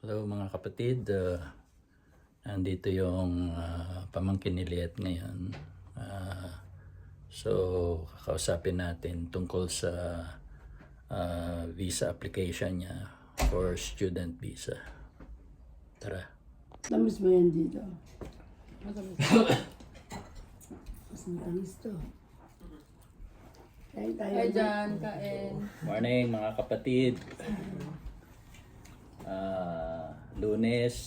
Hello mga kapatid, nandito yung pamangkin ni Liet ngayon. So kakausapin natin tungkol sa visa application niya for student visa. Tara. Tamis mo yan dito. Mas matamis to. Kain tayo. Hi dyan, kain. Morning mga kapatid. Lunes,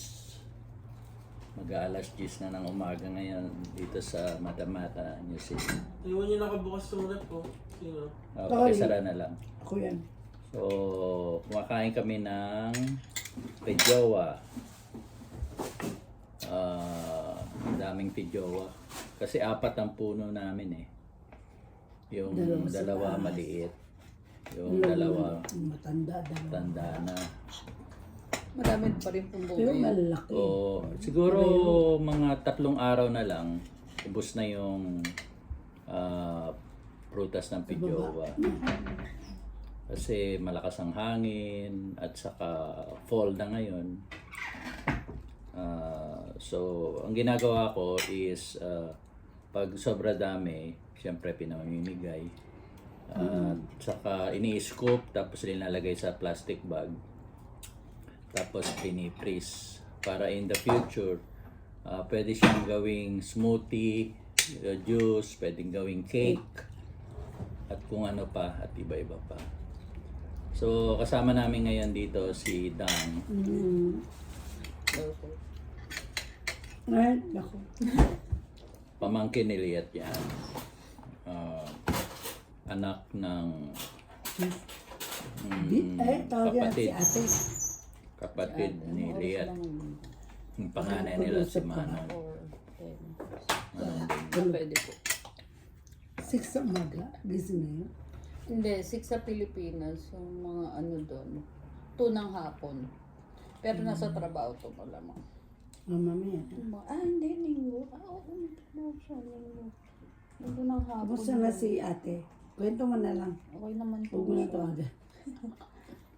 mag-aalas 10 na ng umaga ngayon dito sa Matamata, New Zealand. Iwan niyo nakabukas yung rep ko. Sino? Pakisara na lang. Ako yan. So, kumakain kami ng pedjowa. Daming pedjowa. Kasi 4 ang puno namin eh. Yung dalawa maliit. Yung dalawa Matanda daw. tanda na. Marami pa rin pong Pero bunga. malaki. O, siguro mga 3 araw na lang, ubos na yung prutas ng pedjowa. Kasi malakas ang hangin at saka fall na ngayon. So, ang ginagawa ko is pag sobra dami, siyempre pinamimigay. Saka ini-scoop tapos nilalagay sa plastic bag. Tapos pinipris para in the future pwede siyang gawing smoothie, juice, pwedeng gawing cake at kung ano pa at iba-iba pa. So kasama namin ngayon dito si Dan. Ay, ako. Pamangkin ni Liet yan. Anak ng Tawag yan si kapatid. ate. Kapatid ni Liet. Yung panganay nila si Manong. Pwede po. 6 sa umaga. Gising na yun. Hindi, 6 sa Pilipinas. Yung mga ano doon. 2 ng hapon. Pero nasa trabaho to malamang. Mamaya. Hindi, linggo. Oo, trabaho siya, linggo. Linggo ng hapon. Kamusta na si ate? Kwento mo na lang. Okay naman po Huwag mo na siya. tawagan.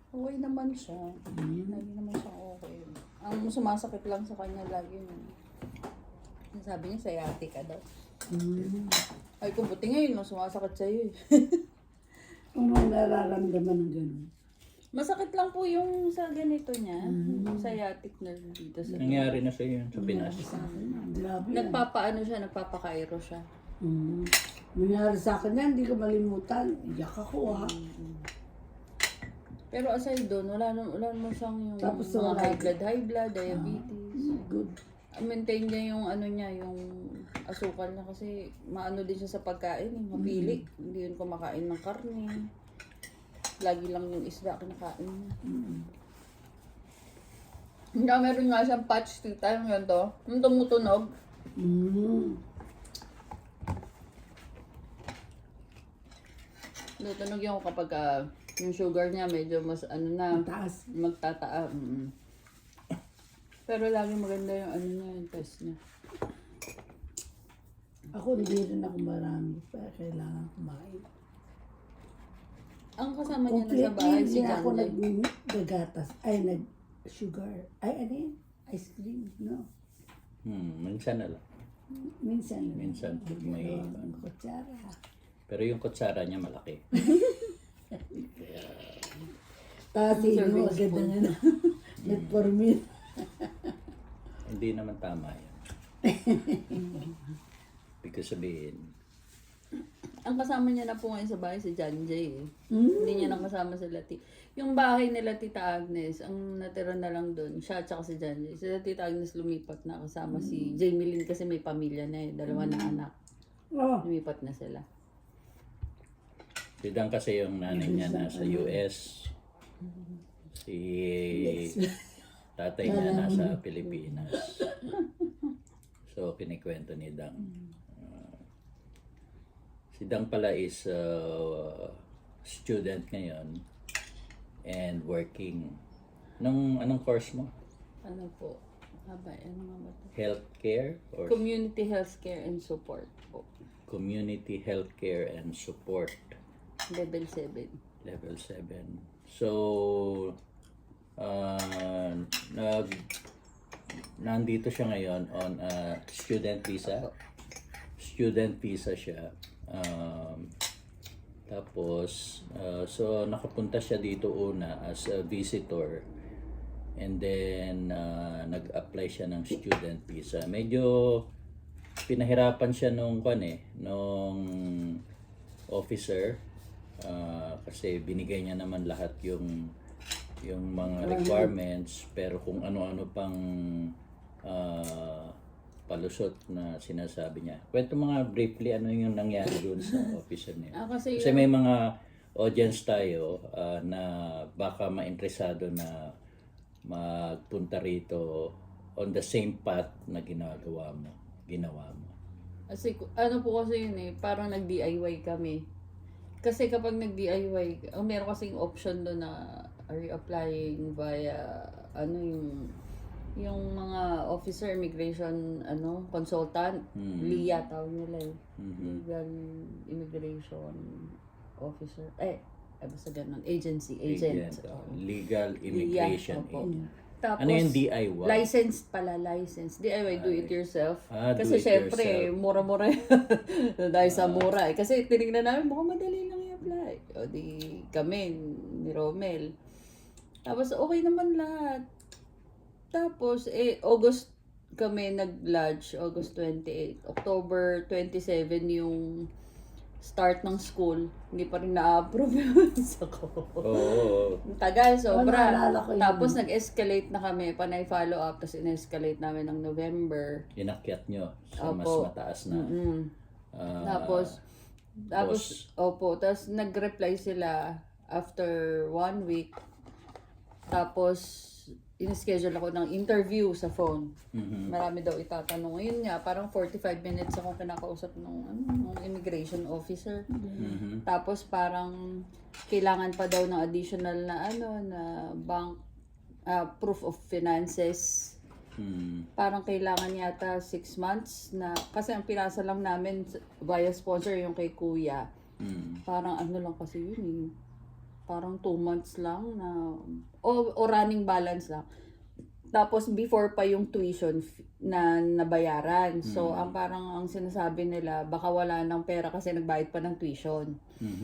Okay naman siya. Lagi naman siya okay. Ang sumasakit lang sa kanya lagi yun. Sabi niya, sciatic ka daw. Ay, kung buti ngayon, no, sumasakit sa'yo eh. Kung may nararamdaman ng gano'n. Masakit lang po yung sa ganito niya. Yung sciatic nerve dito sa... Nangyari na sa iyo sa Pinas. Grabe yan. Nagpapaano siya, nagpapakairo siya. Nangyari sa akin yan, hindi ko malimutan. Iyak ako ha. Pero aside doon, wala naman siyang yung Tapos mga wala. high blood, diabetes. Good. Maintain niya yung ano niya, yung asukal niya kasi maano din siya sa pagkain, mabilik. Hindi yun kumakain ng karne. Lagi lang yung isda kinakain niya. Hindi, meron nga siyang patch tita, yung ganito. Yung tumutunog. Tutunog yung kapag yung sugar niya medyo mas ano na, Taas. magtataa. Pero lagi maganda yung ano niya, yung test niya. Ako hindi rin ako marami. Pero kailangan kumain. Ang kasama niya na sa bahay si Hindi ako Janjay. nag-gatas. Ay, nag-sugar. Ay, ano yun? Ice cream. No. Minsan na lang. Minsan. Minsan, pag may- Ang kutsara. Pero yung kutsara niya malaki. Tasi mo agad na nga. Metformin. Hindi naman tama yan. Ibig sabihin, Ang kasama niya na po ngayon sa bahay si Janjay eh. Hindi niya na kasama si Lati. Yung bahay nila Tita Agnes, ang natira na lang doon, siya at saka si Janjay. Si Tita Agnes lumipat na kasama si Jamie Lynn kasi may pamilya na eh, 2 na anak. Oh. Lumipat na sila. si Dan kasi yung nanay niya nasa US. Si tatay niya nasa Pilipinas. So, kinikwento ni Dang. Si Dang pala is student ngayon and working. Anong course mo? Ano po? Haba, ano nga ba ito? Healthcare or Community Healthcare and Support po. Community Healthcare and Support Level 7. Level 7. So, ngayon, nandito siya ngayon on a student visa. Student visa siya. Tapos, so nakapunta siya dito una as a visitor. And then, nag-apply siya ng student visa. Medyo pinahirapan siya nung officer. Kasi binigay niya naman lahat yung mga requirements, pero kung ano-ano pang palusot na sinasabi niya. Kwento mga briefly ano yung nangyari doon sa officer niya. Kasi Kasi may mga audience tayo na baka mainteresado na magpunta rito on the same path na ginawa mo. Kasi ano po kasi yun parang nag-DIY kami. Kasi kapag nag-DIY, meron kasing option doon na are you applying via yung mga officer immigration consultant, LIA tawag nila Legal Immigration Officer. Basta ganun. Agent. Legal Immigration Opo. Agent. Tapos, Ano yung DIY? Licensed pala, license. DIY, do it yourself. Do Kasi it syempre, yourself. mura-mura dahil sa mura Kasi tinignan namin, mukhang madali lang i-apply. O di kami, ni Romel. Tapos okay naman lahat. Tapos, August kami nag-lodge, August 28. October 27 yung start ng school. Hindi pa rin na-approve yung sa ko. Oo. Tagal, sobra. naalala ko yun. Tapos nag-escalate na kami, panay follow up, tapos in-escalate namin ng November. Inakyat nyo sa mas Opo. mataas na. Tapos, tapos nag-reply sila after 1 week. Tapos, in-schedule ako ng interview sa phone. Marami daw itatanong. Yun nga, parang 45 minutes ako kinakausap ng immigration officer. Tapos parang kailangan pa daw ng additional na na bank proof of finances. Parang kailangan yata 6 months na, kasi ang pinasa lang namin via sponsor yung kay kuya. Parang lang kasi yun parang 2 months lang na o running balance lang. Tapos before pa yung tuition na nabayaran. So ang sinasabi nila baka wala ng pera kasi nagbayad pa ng tuition.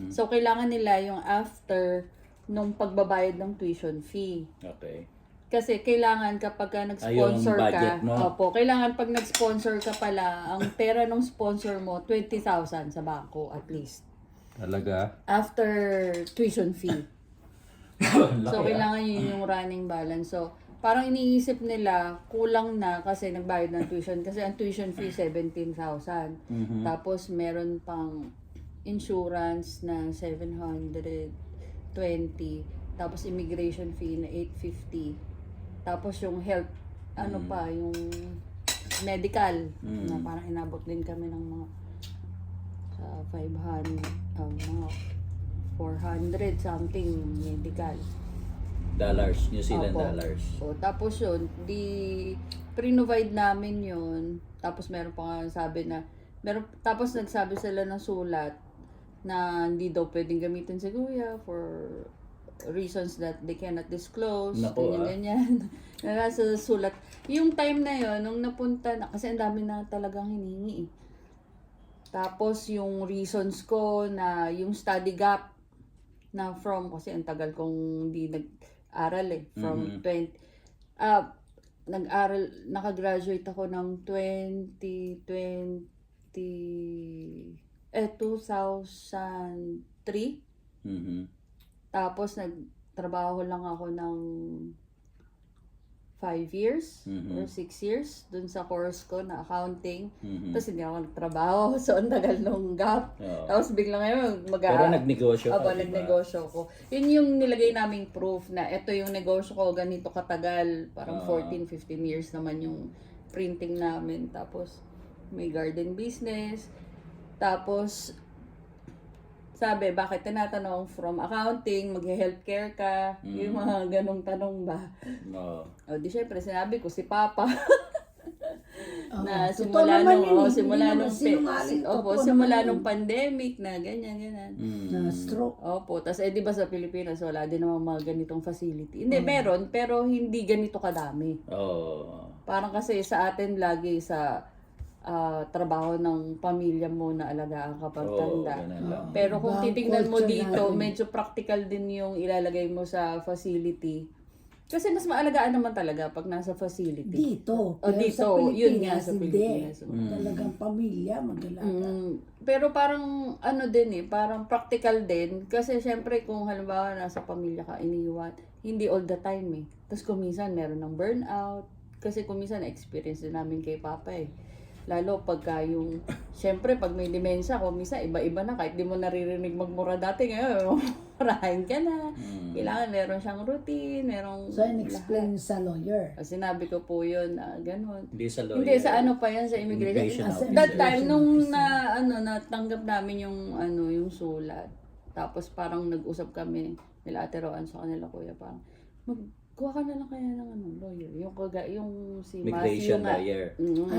So kailangan nila yung after nung pagbabayad ng tuition fee. Okay. Kasi kailangan kapag nag-sponsor yung budget ka, mo. kailangan pag nag-sponsor ka pala, ang pera ng sponsor mo 20,000 sa bangko at least. Talaga? After tuition fee. So, kailangan yun yung running balance. So, parang iniisip nila, kulang na kasi nagbayad ng tuition. Kasi ang tuition fee, 17,000. Tapos, meron pang insurance na 720. Tapos, immigration fee na 850. Tapos, yung health, yung medical, na parang inabot din kami ng mga 500, mga 400 something medical. Dollars, New Zealand Opo. dollars. Tapos yun, pre-provide namin yun. Tapos meron pa nga tapos nagsabi sila ng sulat na hindi daw pwedeng gamitin si kuya for reasons that they cannot disclose. Naku, Ganyan. Na nasa sulat. Yung time na yun, nung napunta na, kasi ang dami na talagang hiningi Tapos yung reasons ko na yung study gap na kasi ang tagal kong hindi nag-aral From 20, nakagraduate ako ng 2003. Tapos nagtrabaho lang ako ng 5 years or 6 years dun sa course ko na accounting. Tapos hindi ako nagtrabaho. So, ang tagal nung gap. Tapos biglang ngayon Pero nagnegosyo ka, diba? Nagnegosyo ko. Yun yung nilagay naming proof na ito yung negosyo ko, ganito katagal. Parang 14-15 years naman yung printing namin. Tapos, may garden business. Tapos, sabi, bakit tinatanong from accounting, mag-healthcare ka? Yung mga ganong tanong ba? O di syempre, sinabi ko si Papa. na totoo simula naman nung, yun eh. simula Hindi nung, naman sinungaling, opo, totoo simula naman nung yun. pandemic na ganyan. Na stroke. Opo, tas di ba sa Pilipinas wala din naman mga ganitong facility. Hindi, meron, pero hindi ganito kadami. Oo. Parang kasi sa atin lagi sa trabaho ng pamilya mo na alagaan kapag tanda. ganun lang. Pero kung Ibang titingnan mo culture dito, natin. medyo practical din yung ilalagay mo sa facility. Kasi mas maalagaan naman talaga pag nasa facility. Dito. O Pero dito, sa Pilipinas, yun nga sa hindi. Pilipinas. Talagang pamilya mag-alaga. Pero parang ano din parang practical din. Kasi syempre kung halimbawa nasa pamilya ka, iniiwan, hindi all the time Tapos kuminsan meron ng burnout. Kasi kuminsan na-experience din namin kay Papa Lalo pagka yung, syempre pag may demensya, kuminsan iba-iba na. Kahit di mo naririnig magmura dati, ngayon, murahin ka na. Kailangan meron siyang routine, merong So, in-explain sa lawyer. Sinabi ko po yun, ganun. Hindi sa lawyer. Hindi, sa ano pa yan, sa Immigration immigration. officer. That time, nung natanggap namin yung sulat, tapos parang nag-usap kami, nila Ate Roan sa kanila kuya, parang, magkuha ka na lang kaya ng lawyer. Yung si Masi, Immigration yung lawyer.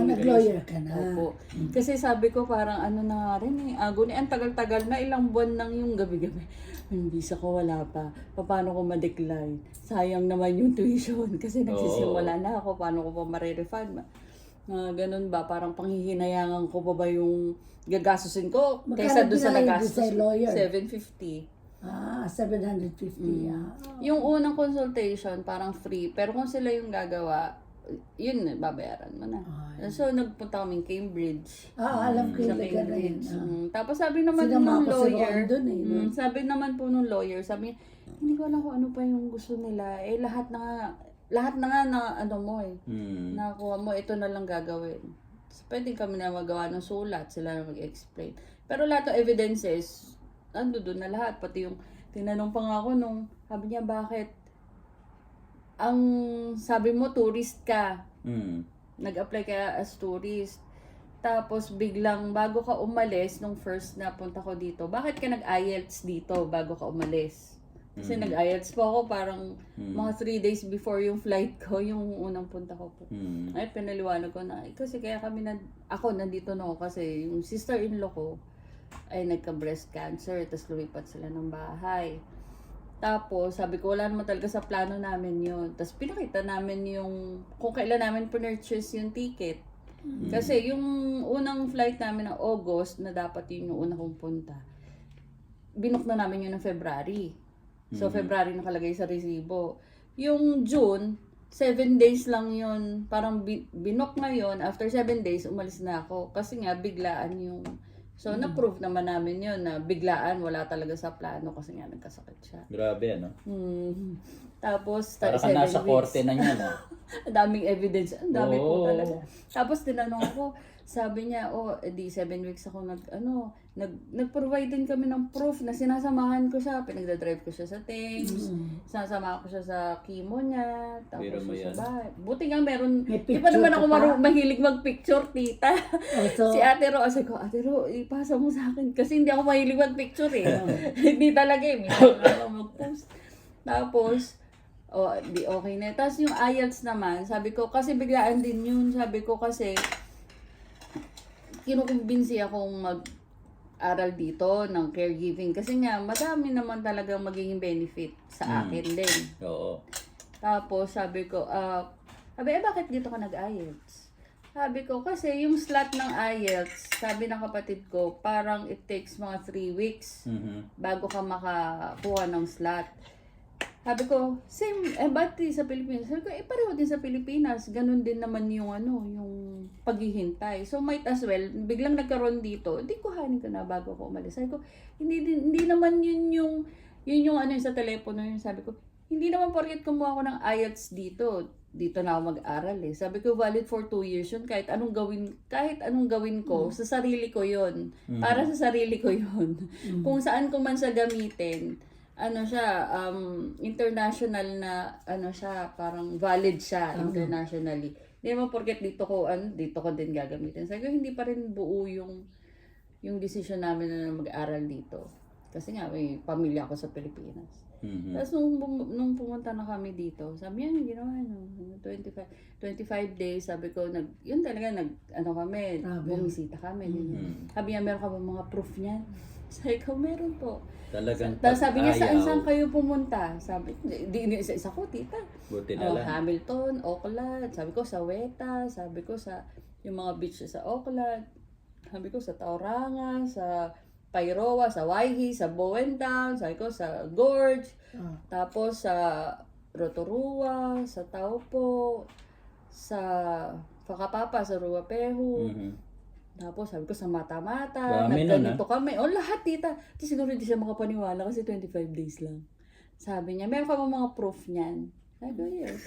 Nag-lawyer ka na. Opo. Kasi sabi ko parang ano na nga rin agony, ang tagal-tagal na, ilang buwan nang yung gabi-gabi. Yung visa ko wala pa. Paano ko ma-decline? Sayang naman yung tuition kasi nagsisimula na ako. Paano ko pa ma-refund? Ganun ba? Parang panghihinayangan ko pa ba yung gagastusin ko kaysa doon sa binayad nagastos? sa lawyer? 750. 750. Yung unang consultation, parang free. Pero kung sila yung gagawa, yun, babayaran mo na. So, nagpunta kaming Cambridge. Alam ko Sa yung taga na yun. Cambridge. Tapos sabi naman Sinama nung ko si lawyer, Ron dun sabi naman po nung lawyer, sabi niya, hindi ko alam kung ano pa yung gusto nila. Lahat na nga na ano mo nakuha mo, ito na lang gagawin. So, pwede kami na magawa ng sulat, sila na mag-explain. Pero lahat ng evidences, ando doon na lahat. Pati yung, tinanong pa nga ako nung, sabi niya, bakit? Ang sabi mo, tourist ka. Nag-apply ka as tourist. Tapos biglang bago ka umalis, nung first na punta ko dito, bakit ka nag-IELTS dito bago ka umalis? Kasi nag-IELTS po ako parang mga 3 days before yung flight ko, yung unang punta ko po. Ay, pinaliwanag ko na, kasi kaya ako nandito na ako kasi yung sister-in-law ko ay nagka-breast cancer, tapos lumipat sila ng bahay. Tapos, sabi ko, wala naman talaga sa plano namin yun. Tapos, pinakita namin yung, kung kailan namin purchase yung ticket. Kasi, yung unang flight namin ng August, na dapat yun yung una kong punta, binook na namin yun ng February. So, February nakalagay sa resibo. Yung June, 7 days lang yun. Parang binook ngayon, after 7 days, umalis na ako. Kasi nga, biglaan yung... So, na-prove naman namin yun na biglaan, wala talaga sa plano kasi nga nagkasakit siya. Grabe, ano? Tapos, Para ka 7 nasa weeks. korte na niya, no? Ang daming evidence. Ang dami po Oo. talaga. Tapos, tinanong ko, sabi niya, di 7 weeks ako nag-provide din kami ng proof na sinasamahan ko siya. Pinagdadrive ko siya sa Thames. Sinasamahan ko siya sa chemo niya. Tapos Biro mo siya yan. sa bahay. Buti nga meron, May di pa naman picture ako ka pa? mahilig mag-picture, tita. So, Si Ate Ro, sabi ko, Ate Ro, ipasa mo sa akin. Kasi hindi ako mahilig mag-picture Hindi talaga minsan lang ako mag-post. Tapos, di okay na. Tapos yung IELTS naman, sabi ko, kasi biglaan din yun. Sabi ko kasi, kinukumbinsi akong mag-aral dito ng caregiving. Kasi nga, madami naman talagang magiging benefit sa akin din. Oo. Tapos, sabi ko, bakit dito ka nag-IELTS? Sabi ko, kasi yung slot ng IELTS, sabi ng kapatid ko, parang it takes mga 3 weeks bago ka makakuha ng slot. Sabi ko, same, ba't sa Pilipinas? Sabi ko, pareho din sa Pilipinas. Ganun din naman yung yung paghihintay. So, might as well, biglang nagkaroon dito, hindi kuhanin ko na bago ako umalis. Sabi ko, hindi naman yun yung sa telepono yun. Sabi ko, hindi naman porket kumuha ko ng IELTS dito na ako mag-aral Sabi ko, valid for 2 years yun. Kahit anong gawin ko, sa sarili ko yun. Para sa sarili ko yun. Kung saan ko man siya gamitin, international na, parang valid siya internationally. Hindi naman porket dito ko din gagamitin. Sabi ko, hindi pa rin buo yung decision namin na mag-aral dito. Kasi nga, may pamilya ako sa Pilipinas. Tapos nung pumunta na kami dito, sabi niya, yung ginawa no, 25 days, sabi ko, yun talaga, kami, bumisita kami. Ganyan. Sabi niya, meron ka ba mga proof niyan? Sabi ko, meron po. Talagang Tapos sabi niya, pag-ayaw, saan kayo pumunta? Sabi, di isa ko, tita. buti na lang. Hamilton, Auckland, sabi ko sa Weta, sabi ko sa yung mga beach sa Auckland, sabi ko sa Tauranga, sa Pairoa, sa Waihi, sa Bowen Town, sabi ko sa Gorge, tapos sa Rotorua, sa Taupo, sa Whakapapa, sa Ruapehu, tapos sabi ko sa Mata-Mata, Dami nun, nagganito kami. Lahat, tita. Di siguro hindi siya makapaniwala kasi 25 days lang. Sabi niya, meron ka ba mga proof niyan? I go, yes.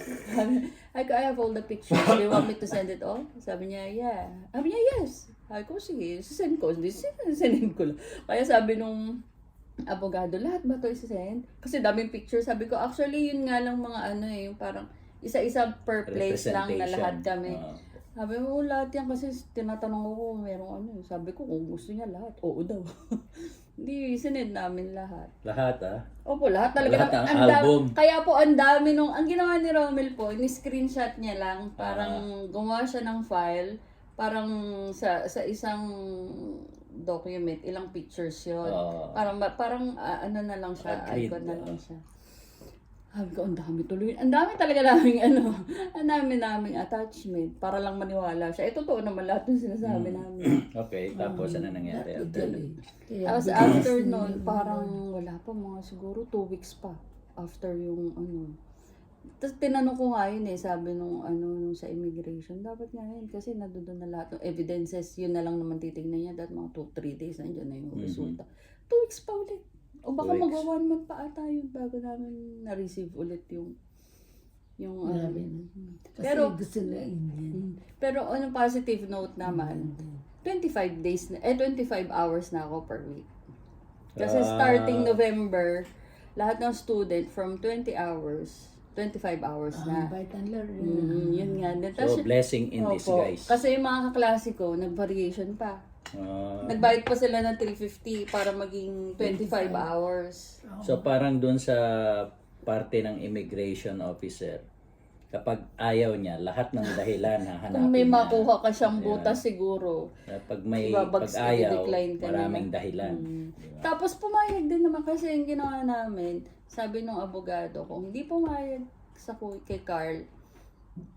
I have all the pictures. Do you want me to send it all? Sabi niya, yeah. Sabi niya, yes. Sabi ko, sige, send ko. Hindi, send ko lang. Kaya sabi nung abogado, lahat ba ito isi-send? Kasi daming picture. Sabi ko, actually, yun nga lang mga yung parang isa-isa per place lang na lahat kami. Sabi mo, lahat yan kasi tinatanong ko kung merong Sabi ko, kung gusto niya lahat, oo daw. Hindi, sinend namin lahat. Lahat Opo, lahat talaga. Lahat ng album. Kaya po, ang dami ang ginawa ni Romel po, ni-screenshot niya lang, parang gumawa siya ng file, parang sa isang document, ilang pictures yun. Parang ano na lang siya, icon na lang siya. Sabi ko, ang dami tuloy. Ang dami talaga naming ang dami naming attachment para lang maniwala siya. Totoo naman lahat yung sinasabi namin. Okay, tapos ano nangyari after that? Tapos after nun, parang wala pa, mga siguro 2 weeks pa after yung Tapos tinanong ko nga yun sabi nung sa immigration, dapat nga yun kasi nandoon na lahat ng evidences, yun na lang naman titignan niya, dapat mga 2-3 days nandiyan na yung resulta. 2 weeks pa ulit. O baka 2 weeks. mag-1 month pa ata yun bago namin na-receive ulit yung Kasi Pero gusto nila Indian. pero on a positive note naman, 25 days 25 hours na ako per week. Kasi starting November, lahat ng student from 20 hours, 25 hours na. Bite and learn. Yun nga. So, blessing in disguise. Kasi yung mga kaklase ko, nag-variation pa. Nagbayad pa sila ng 350 para maging 25 hours. So, parang dun sa parte ng immigration officer, kapag ayaw niya, lahat ng dahilan hahanapin Kung may niya. makuha ka siyang butas siguro, Pag may Ibabags- pag-ayaw, i-decline ka maraming nila. dahilan. Tapos pumayag din naman kasi yung ginawa namin, sabi nung abogado, kung hindi pumayag kay Carl,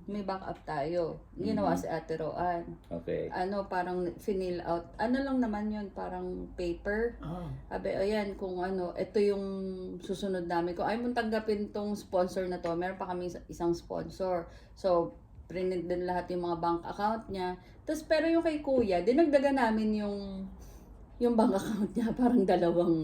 may backup tayo. Ginawa si Ate Roan. Okay. Parang fill out, lang naman yun, parang paper. Sabi, ayan, kung ito yung susunod namin. Kung ay mong tanggapin tong sponsor na to, meron pa kami isang sponsor. So, printed din lahat yung mga bank account niya. Tapos, pero yung kay Kuya, dinagdagan namin yung bank account niya, parang 2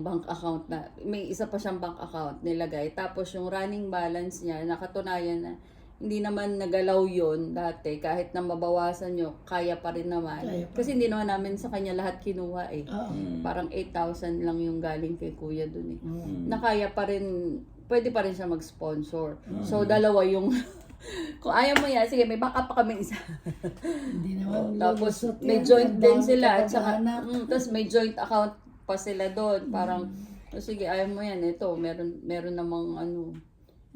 bank account na. May isa pa siyang bank account nilagay. Tapos, yung running balance niya, nakatunayan na hindi naman nagalaw yon dati. Kahit na mabawasan nyo, kaya pa rin naman. Kasi hindi naman namin sa kanya lahat kinuha Parang 8,000 lang yung galing kay Kuya dun Nakaya pa rin, pwede pa rin siya mag-sponsor. So, 2 yung kung ayaw mo yan, sige, may backup pa kami isa. Hindi naman. Tapos lulusot may yan. joint din Ang sila. dami At saka, kapag-anak. tapos may joint account pa sila doon. Parang, sige, ayaw mo yan. Ito, meron namang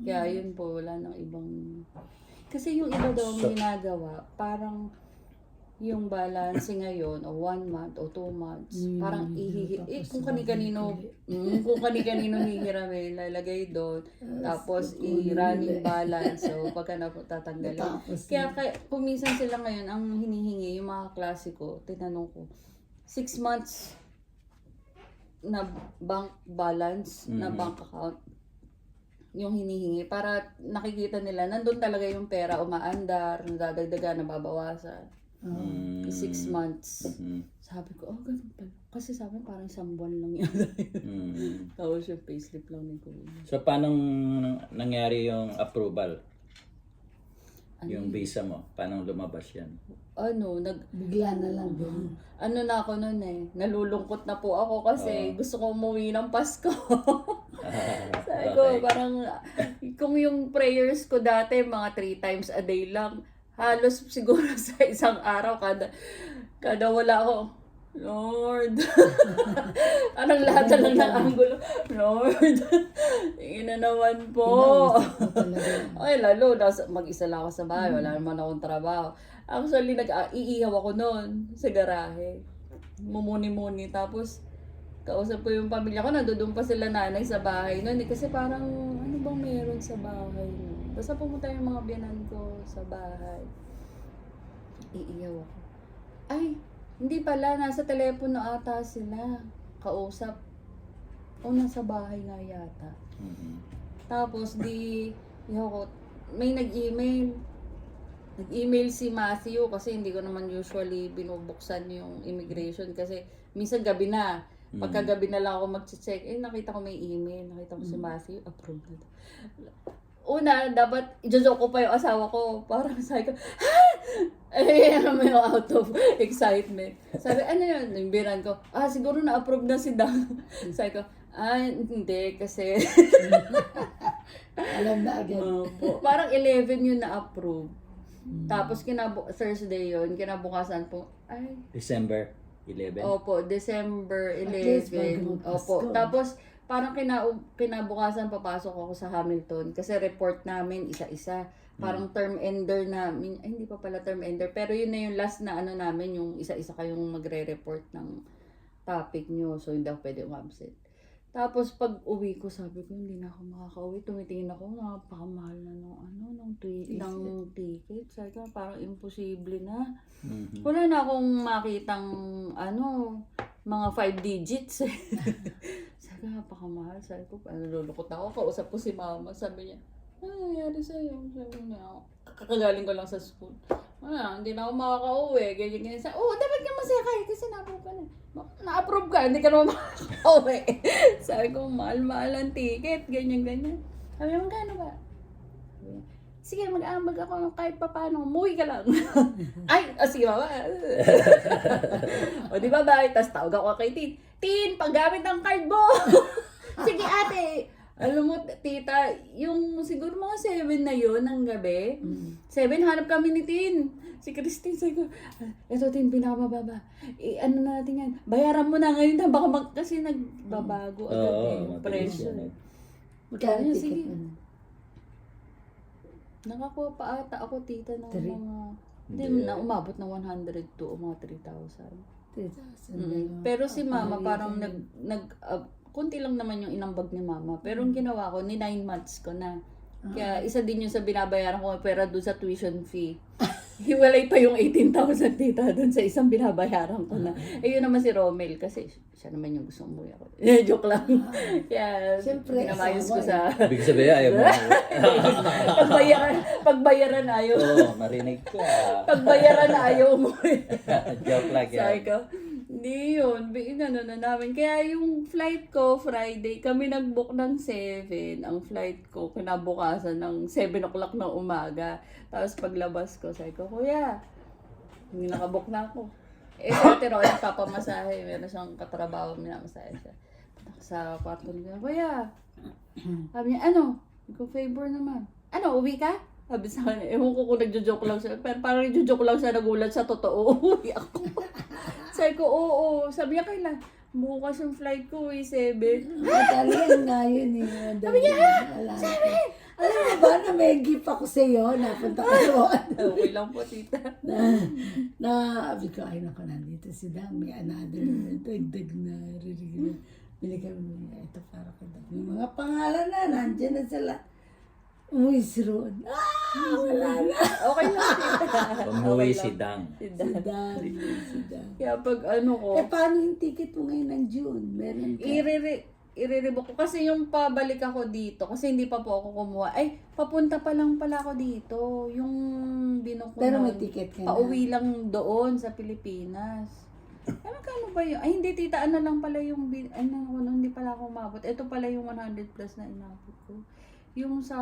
Kaya yun po, wala nang ibang... Kasi yung iba daw ang ginagawa, parang yung balance ngayon, o 1 month, o 2 months, parang kung kani-kanino hihiram lalagay doon, tapos i-running balance, so pagka tatanggalin. Kaya kuminsan sila ngayon, ang hinihingi, yung mga klase ko, tinanong ko, 6 months na bank balance, na bank account, yung hinihingi para nakikita nila nandun talaga yung pera umaandar, nadadagdagan, nababawasan. 6 months. Sabi ko, ganun pala. Kasi sa amin parang 1 buwan lang yan. Tapos yung payslip lang ni Kuya. So, paano nangyari yung approval? Yung visa mo? Paano lumabas yan? Bigla na lang din. Na ako nun nalulungkot na po ako kasi gusto ko umuwi ng Pasko. Sabi ko, parang, kung yung prayers ko dati, mga 3 times a day lang, halos siguro sa isang araw, kada wala ako, Lord. Anong lahat na lang ng angulo. Lord. Tingin na naman po. Kinausap ko talaga. Ay, lalo, mag-isa lang ako sa bahay. Wala naman akong trabaho. Actually, iihaw ako noon sa garahe. Mumuni-muni. Tapos, kausap ko yung pamilya ko. Nandun pa sila nanay sa bahay noon. Kasi parang, ano bang meron sa bahay noon? Basta pumunta yung mga biyanan ko sa bahay. Iiyaw ako. Ay, hindi pala. Nasa telepono ata sila. Kausap. O, nasa bahay nga yata. Mhm. Tapos, may nag-email. Nag-email si Matthew kasi hindi ko naman usually binubuksan yung immigration kasi minsan gabi na. Pagkagabi na lang ako mag-check, nakita ko may email. Nakita ko si Matthew, approved na. Una, dapat i-joke ko pa yung asawa ko. Parang sabi ko, ha? Eh, naman yung out of excitement. Sabi, ano yun? Nimbiran ko, siguro na-approve na si Dang. Sabi ko, hindi kasi. Alam na agad. Parang 11 yun na-approve. Tapos Thursday yun, kinabukasan po, December 11. Opo, December At least 11. bago Opo. Pasko. Tapos, parang kinabukasan papasok ako sa Hamilton kasi report namin isa-isa. Parang term ender namin. Ay, hindi pa pala term ender. Pero yun na yung last na ano namin, yung isa-isa kayong magre-report ng topic nyo. So, hindi ako pwede umabsent. Tapos, pag uwi ko, sabi ko, hindi na ako makaka-uwi. Tumitingin ako, napakamahal na ng ticket. Sabi ko, parang imposible na. Mhm. Wala na akong makitang, mga 5 digits. Sabi ko, napakamahal. Sabi ko, lulukot ako. Kausap ko si mama. Sabi niya, ano nangyari sa'yo? Sabi niya, kakagaling ko lang sa school. Hindi na ako makaka-uwi. Ganyan. Sabi, dapat ka masaya kayo kasi na-approve ka na. Na-approve ka, hindi ka naman makaka-uwi. Sabi ko, mahal-mahal ang ticket. Ganyan. Sabi niya, magkano ba? Sabi niya, sige, mag-aambag ako kahit pa paano. Umuwi ka lang. Ay, sige mama. O di ba ba? Tapos tawag ako kay Tin. Tin, paggamit ng card mo. Sige ate. Alam mo, tita, yung siguro mga 7 na yun ng gabi. 7, hanap kami ni Tin. Si Christine, sabi ko, eto Tin, pinakamababa. Ano na natin yan? Bayaran mo na ngayon na. Baka kasi nagbabago agad yung mabilis presyo. yan. Magkano Sige. ticket mo? Nakakuha pa ata ako, tita, ng Three? mga... Hindi. Hindi, na umabot ng 100 to mga 3,000. 3,000. Pero si mama parang kunti lang naman yung inambag ni mama. Pero ang ginawa ko, ni 9 months ko na. Kaya isa din yung sa binabayaran ko pera doon sa tuition fee. Hiwalay pa yung 18,000 tita doon sa isang binabayaran ko na. Yun naman si Romel kasi siya naman yung gusto umuwi ako. Joke lang. Kaya Siyempre, pinamayos ko asawa sa... Ibig sabihin, ayaw mo. pagbayaran ayaw. Oo, marinig ko. Pagbayaran ayaw umuwi. Joke lang Sabi yan. ko, hindi yun. Inano na namin. Kaya yung flight ko, Friday, kami nag-book ng 7. Ang flight ko, kinabukasan ng 7 o'clock ng umaga. Tapos paglabas ko, sabi ko, Kuya, hindi nakabook na ako. Pero ay papamasahe. Meron siyang katrabaho, minamasahe siya. Sa kwarto niya, Kuya, sabi niya, ano? Ko favor naman. Ano, uwi ka? Sabi sa kanya, ewan ko kung nagjo-joke lang siya. Pero parang nagjo-joke lang siya, nagulat sa totoo. Uwi ako. Sabi ko, oo. Sabi niya, kailan? Bukas yung flight ko, 7. Talagang nga yun eh. Sabi niya, sabi! Alam mo ba na may gift ako sa iyo? Napunta ko doon. Okay lang po, tita. Sabi ko, ay naku, nandito si Dang. May another dagdag na rinig na. Binigyan mo niya. Ito para ko daw. Yung mga pangalan na, nandiyan na sila. Umuwi si Ron. Wala na. Okay lang, tita. Umuwi Okay si lang. Dang. Si Si Dan. Dang. Si Dang. Kaya pag ano ko, Paano yung ticket mo ngayon ng June? Meron ka? irerebook ko. Kasi yung pabalik ako dito, kasi hindi pa po ako kumuha. Ay, papunta pa lang pala ako dito. Yung binuko Pero may nun, ticket ka na. pauwi lang doon sa Pilipinas. Ay, magkano ba yun? Ay, hindi tita, ano lang pala yung, hindi pala ako umabot. Ito pala yung 100 plus na inabot ko. Yung sa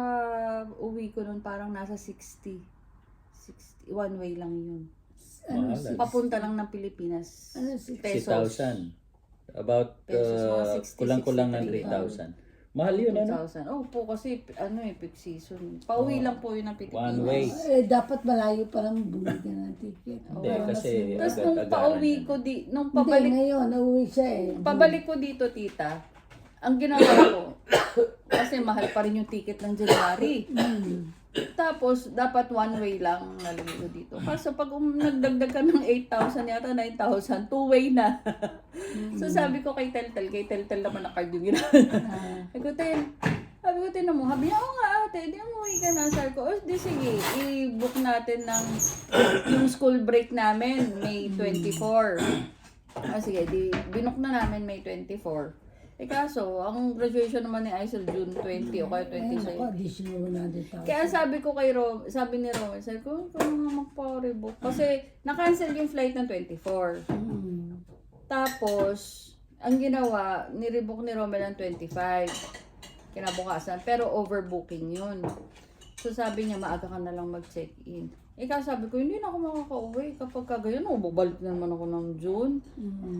uwi ko nun, parang nasa 60. One way lang yun. Ano, Mahal. Papunta lang ng Pilipinas. Ano, 60,000? Pesos. 6,000. About, Pesos, mga 60, kulang-kulang ng 63. 3,000. Mahal yun, ano? 2,000. Oh, po kasi peak season. Pauwi lang po yun ng Pilipinas. One way. Dapat malayo pa lang bumili ka ng ticket. Hindi, Para kasi Tapos agad- nung agaran pauwi yan. ko nung Hindi, pabalik ngayon, nauwi siya eh. Pabalik ko dito, tita, ang ginawa ko, kasi mahal pa rin yung ticket ng January. Tapos, dapat one way lang nalagay ko dito. Kaso pag nagdagdag ka ng 8,000 yata, 9,000, two-way na. So sabi ko kay Teltel naman na card yung ginagawa. Sabi ko, tinan mo, sabi niya, oo nga ate, di umuwi ka na. Sabi ko, di sige, i-book natin ng yung school break namin, May 24. Sige, binook na namin May 24. Kaso, ang graduation naman ni Aisel June 20 o kaya 26. Ako, additional 100,000. Kaya sabi ko sabi ni Roman, sabi ko, kung nga magpa-rebook. Kasi, na-cancel yung flight ng 24. Tapos, ang ginawa, nirebook ni Roman ng 25. Kinabukasan. Pero overbooking yun. So, sabi niya, maaga ka na lang mag-check-in. Kaya sabi ko, hindi na ako makaka-uwi. Kapag kagayon, babalik na naman ako ng June.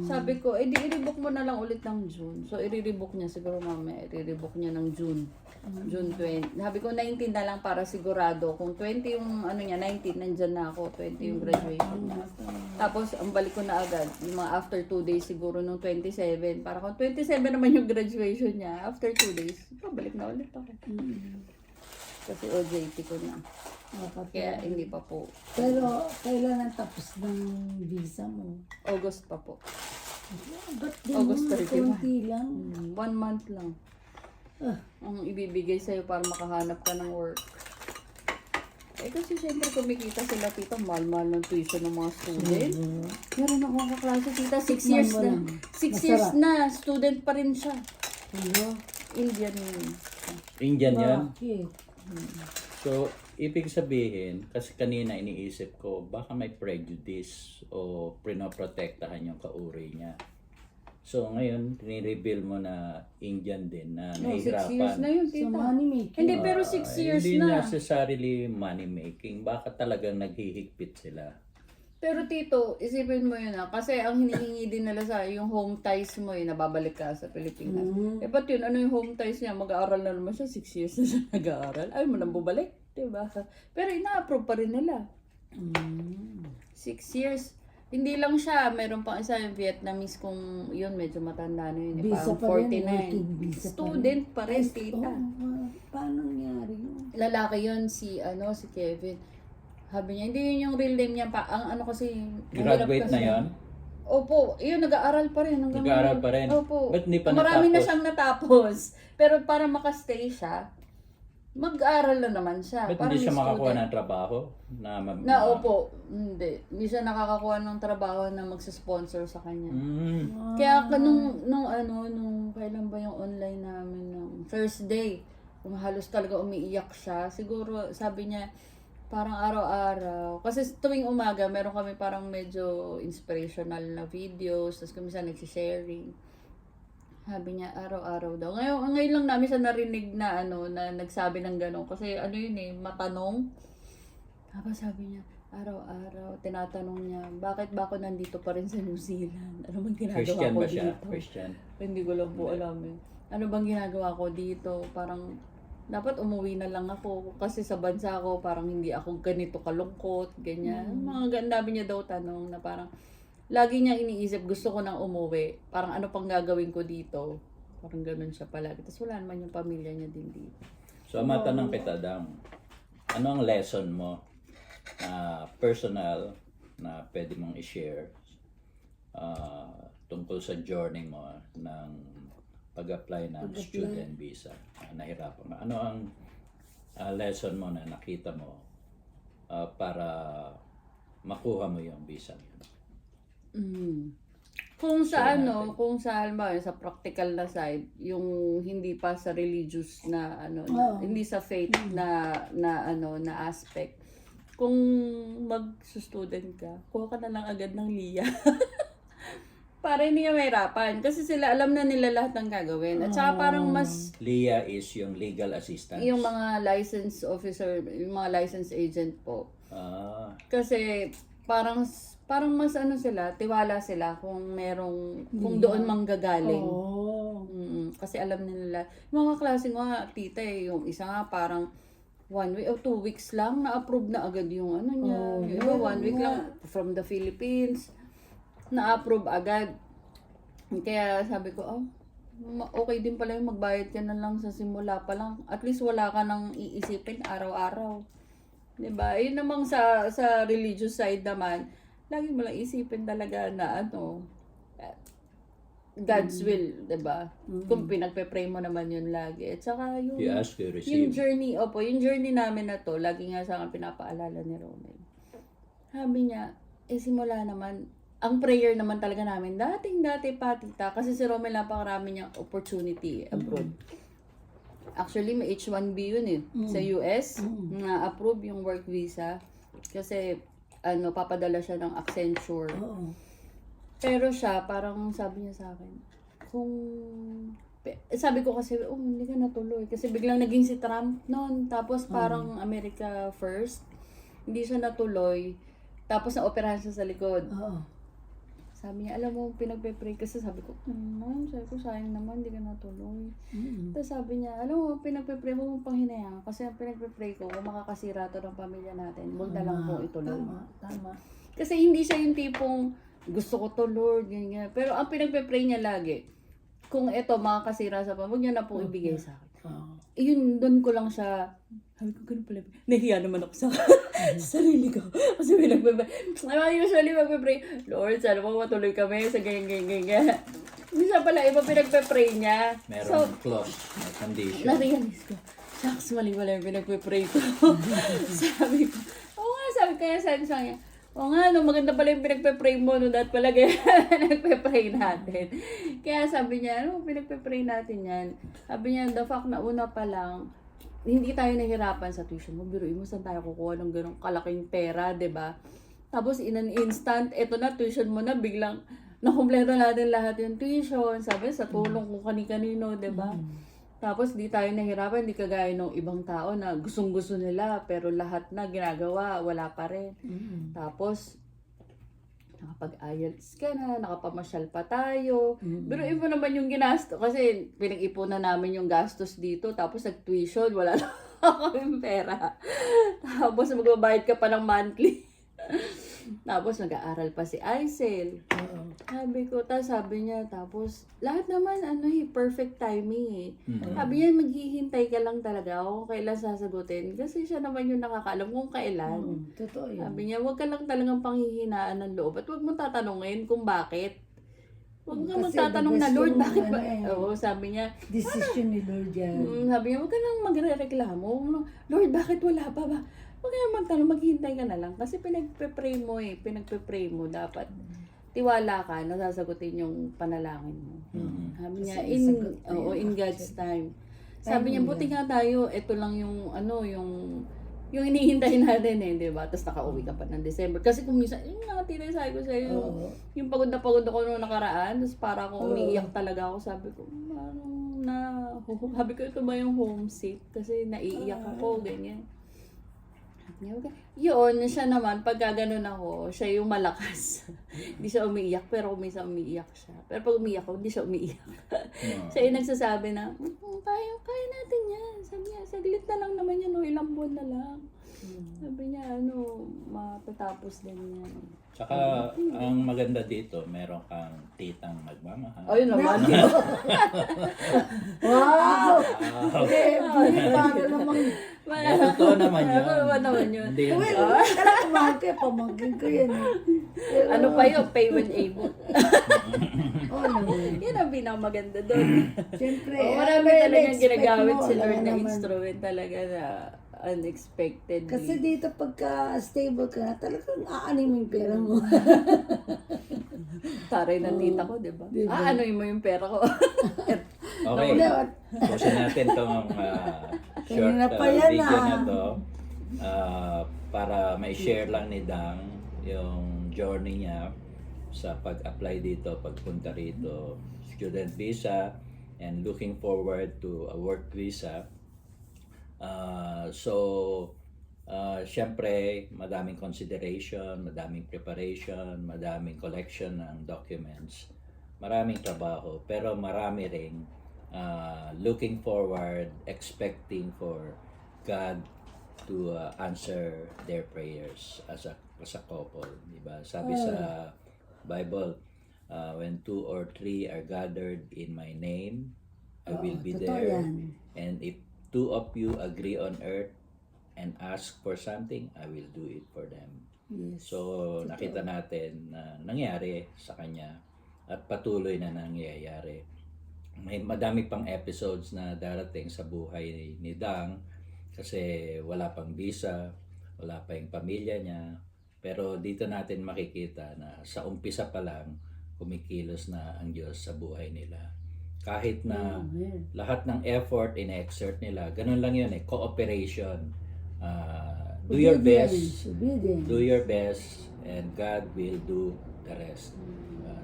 Sabi ko, di i-rebook mo na lang ulit ng June. So, i-rebook niya siguro mamaya. I-rebook niya ng June. June 20. Sabi ko, 19 na lang para sigurado. Kung 20 yung 19, nandyan na ako. 20 yung graduation niya. Tapos, ang balik ko na agad. Yung mga after 2 days siguro nung 27. Para kung 27 naman yung graduation niya, after 2 days, balik na ulit ako. Kasi OJT ko na. Kaya hindi pa po. Pero, kailan ang tapos ng visa mo? August pa po. Ba't di August mo 31. konti lang? 1 month lang. Ang ibibigay sa'yo para makahanap ka ng work. Kasi siyempre kumikita sila tita, mahal-mahal ng tuition ng mga student. Meron akong kaklase tita, 6 years na. 6 years na, student pa rin siya. Indian yun. Indian yan. Bakit? So, ibig sabihin, kasi kanina iniisip ko, baka may prejudice o pinoprotektahan yung kauri niya. So, ngayon, ni-reveal mo na Indian din na 6 years nahihirapan. na yun So, tita. money making. Hindi, pero 6 years Hindi na. necessarily money making. Baka talagang naghihigpit sila. Pero tito, isipin mo yun kasi ang hinihingi din nila sa yung home ties mo nababalik ka sa Pilipinas. Ba't yun, ano yung home ties niya? Mag-aaral na naman siya, 6 years na siya nag-aaral. Ay mo nang bubalik, diba? Pero ina-approve pa rin nila. 6 years. Hindi lang siya, meron pang isa yung Vietnamese kung yun, medyo matanda na yun. Visa Parang pa rin, 49. working visa pa rin. Student pa rin, tita. Paano nangyari yun? Lalaki yun, si Kevin. Sabi niya, hindi yun yung real name niya pa. Ang ano kasi, mahirap Graduate kasi. na yon. Opo, yun, nag-aaral pa rin. Nag-aaral pa rin? Opo. Ba't hindi pa Marami na natapos? siyang natapos. Pero para makastay siya, mag-aaral na naman siya. Ba't Parang hindi siya makakuha student. ng trabaho? Opo. Hindi. Hindi siya nakakakuha ng trabaho na magsa-sponsor sa kanya. Mm. Kaya nung kailan ba yung online namin ng Thursday, kung halos talaga umiiyak siya. Siguro, sabi niya, parang araw-araw. Kasi tuwing umaga, meron kami parang medyo inspirational na videos. Tapos kami sa nagsisharing. Sabi niya, araw-araw daw. Ngayon lang namin siya narinig na na nagsabi ng gano'n. Kasi matanong. Tapos sabi niya, araw-araw, tinatanong niya, bakit ba ako nandito pa rin sa New Zealand? Ano bang ginagawa Christian ko ba siya? dito? Christian. Hindi ko lang po alam eh. Ano bang ginagawa ko dito? Parang, dapat umuwi na lang ako. Kasi sa bansa ko, parang hindi ako ganito kalungkot, ganyan. Mga gandabi niya daw tanong na parang, lagi niya iniisip, gusto ko nang umuwi. Parang ano pang gagawin ko dito? Parang ganun siya palagi. Tapos wala naman yung pamilya niya din dito. So, matanong kita, Dang. Ano ang lesson mo na personal na pwede mong i-share tungkol sa journey mo ng pag-apply ng student visa? Nahirapan ka. Ano ang lesson mo na nakita mo para makuha mo yung visa? Kung sa kung sa halimbawa sa practical na side, yung hindi pa sa religious na hindi sa faith na aspect. Kung mag-student ka, kuha ka na lang agad ng LIA. Para hindi ka mahirapan. Kasi sila, alam na nila lahat ng gagawin. At saka parang mas, LIA is yung legal assistance. yung mga license officer, yung mga license agent po. Kasi parang mas sila, tiwala sila kung merong, kung doon manggagaling. Kasi alam nila, yung mga klase ko nga, tita yung isa nga parang 1 week o 2 weeks lang, na-approve na agad yung ano niya. Oh, Yung iba, 1 week nga. lang from the Philippines, na-approve agad. Kaya sabi ko, okay din pala yung magbayad ka na lang sa simula pa lang. At least wala ka nang iisipin araw-araw. Diba? Yun namang sa religious side naman, lagi mo lang isipin talaga na God's will, 'di ba? Kung pinagpe-pray mo naman yun lagi. At saka yung You ask, you yung receive. yung journey namin na to, lagi nga sa akin pinapaalala ni Romel. Sabi niya, simula naman, ang prayer naman talaga namin, dati pa, tita, kasi si Romel napakarami niyang opportunity abroad. Actually, may H-1B yun sa US, na-approve yung work visa. Kasi, papadala siya ng Accenture. Oo. Pero siya, parang sabi niya sa akin, sabi ko kasi, hindi ka natuloy. Kasi biglang naging si Trump noon. Tapos parang America first. Hindi siya natuloy. Tapos na-operahan siya sa likod. Oo. Sabi niya, alam mo, pinagpe-pray. Kasi sabi ko, sabi ko, sayang naman, hindi ka natuloy. Tapos sabi niya, alam mo, pinagpe-pray mo mong panghinayang. Kasi ang pinagpe-pray ko, kung makakasira to ng pamilya natin, huwag na lang po ituloy. Tama. Kasi hindi siya yung tipong, gusto ko to Lord, ganyan. Pero ang pinagpe-pray niya lagi, kung ito makakasira sa pamilya, huwag niyo na po ibigay sa akin. Yun, doon ko lang siya, sabi ko, ganun pala. Nahiya naman ako sa sarili ko. Kasi usually magpe-pray, Lord, sana mo matuloy kami sa ganyan. Minsan pala, iba pinagpe-pray niya. Meron clause, may condition. Na-realize ko, shucks, mali-mali yung pinagpe-pray ko. Sabi ko, sabi kaya sabi sa kanya, maganda pala yung pinagpe-pray mo, dahil pala nagpe-pray natin. Kaya sabi niya, pinagpe-pray natin yan? Sabi niya, the fact na una pa lang, hindi tayo nahirapan sa tuition mo. Biruin mo, saan tayo kukuha ng ganong kalaking pera, 'di ba? Tapos in an instant, eto na, tuition mo na, biglang nakumpleto natin lahat yung tuition. Sabi, sa tulong kung kani-kanino, 'di ba? Tapos di tayo nahirapan, di kagaya ng ibang tao na gustong-gusto nila, pero lahat na ginagawa, wala pa rin. Tapos, nakapag-IELTS ka na, nakapamasyal pa tayo. Pero iba naman yung ginasto, kasi pinag-ipunan namin yung gastos dito, tapos nag-tuition, wala na kaming pera. Tapos magbabayad ka pa ng monthly. Tapos nag-aaral pa si Aisel. Sabi ko, sabi niya, tapos lahat naman perfect timing Sabi niya, maghihintay ka lang talaga kung kailan sasagutin. Kasi siya naman yung nakakaalam kung kailan. Totoo yun. Sabi niya, huwag ka lang talagang panghihinaan ng loob. At huwag mo tatanungin kung bakit. Huwag ka Kasi magtatanong the na, best Lord, yung bakit ba? ano Sabi niya, Decision ni Lord yan. sabi niya, huwag ka nang magre-reklamo. Lord, bakit wala pa ba? Huwag ka nang magtanong, maghihintay ka na lang. Kasi pinagpe-pray mo, dapat tiwala ka na sasagutin yung panalangin mo. Sabi niya, Kasi sasagot na yun, in God's time. Time Sabi niya, mo buti yan. nga tayo, ito lang yung yung hinihintay natin di ba? Tapos nakauwi ka pa ng December. Kasi kung minsan, yung nakatira sabi ko sa'yo, yung pagod na pagod ako noong nakaraan, tapos para akong umiiyak talaga ako, sabi ko, sabi ko, ito ba yung homesick? Kasi naiiyak ako, ganyan. Yun, siya naman, pagka ganun ako, siya yung malakas. Hindi siya umiiyak, pero kung minsan umiiyak siya. Pero pag umiiyak ako, hindi siya umiiyak. Siya yung nagsasabi na, kaya natin yan. Sabi niya, saglit na lang naman yan, ilang buwan na lang. Sabi niya, matatapos din yan. Tsaka, ang maganda dito, meron kang titang magmamahal. Ayun naman. Wow! Para namang... Totoo naman yun. Totoo naman yun. Hindi yun. Well, talaga mahal ko pamangkin ko yan. Ano pa yun? Pay when able. Naman. Yan ang pinakamaganda doon. Siyempre, Marami talagang ginagamit si Lord na naman. instrument talaga na unexpected. Kasi dito pagka stable ka na, talagang aanin mo yung pera mo. Taray ng tita ko, di ba? Diba? Ano'y mo yung pera ko. Okay. Pusin natin itong short Kanina pa yan, video na to para may share lang ni Dang yung journey niya sa pag-apply dito, pagpunta rito, student visa, and looking forward to a work visa. Siyempre, madaming consideration, madaming preparation, madaming collection ng documents, maraming trabaho, pero marami ring looking forward, expecting for God to answer their prayers as a couple, di ba? Sabi sa Bible, when 2 or 3 are gathered in my name, I will be totoo there. yan. And if 2 of you agree on earth and ask for something, I will do it for them. Yes. So, nakita natin na nangyari sa kanya at patuloy na nangyayari. May madami pang episodes na darating sa buhay ni Dang kasi wala pang visa, wala pa yung pamilya niya. Pero dito natin makikita na sa umpisa pa lang, kumikilos na ang Diyos sa buhay nila. Kahit na lahat ng effort in-exert nila, ganun lang yun cooperation. Do your best, Obedience. do your best, and God will do the rest.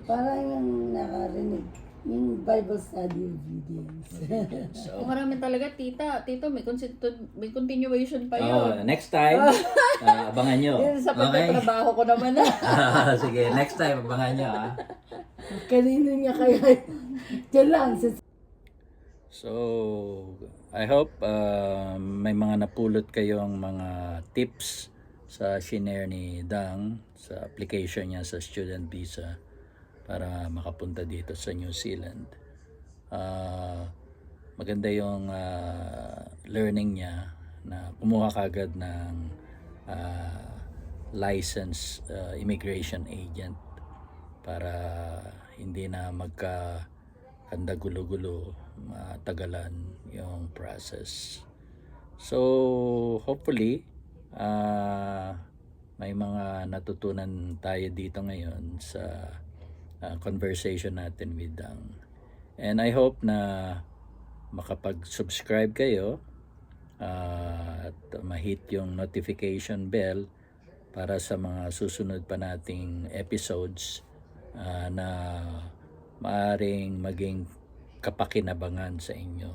Parang yung nakarinig, yung Bible study obedience. So, Marami talaga, tito, may continuation pa oh, yun. next time, abangan nyo. Yun sa pagtatrabaho ko naman na. Sige, next time, abangan nyo. Kanino niya kaya? Diyan lang. So, I hope may mga napulot kayong mga tips sa shinare ni Dang sa application niya sa student visa para makapunta dito sa New Zealand. Maganda yung learning niya na kumuha kagad ng licensed immigration agent para hindi na magkahanda gulo-gulo, matagalan yung process. So, hopefully, may mga natutunan tayo dito ngayon sa conversation natin with Dang. And I hope na makapag-subscribe kayo at ma-hit yung notification bell para sa mga susunod pa nating episodes na maaring maging kapakinabangan sa inyo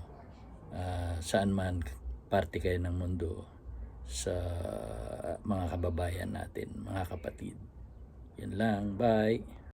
saan man parte kayo ng mundo sa mga kababayan natin, mga kapatid. Yun lang, bye!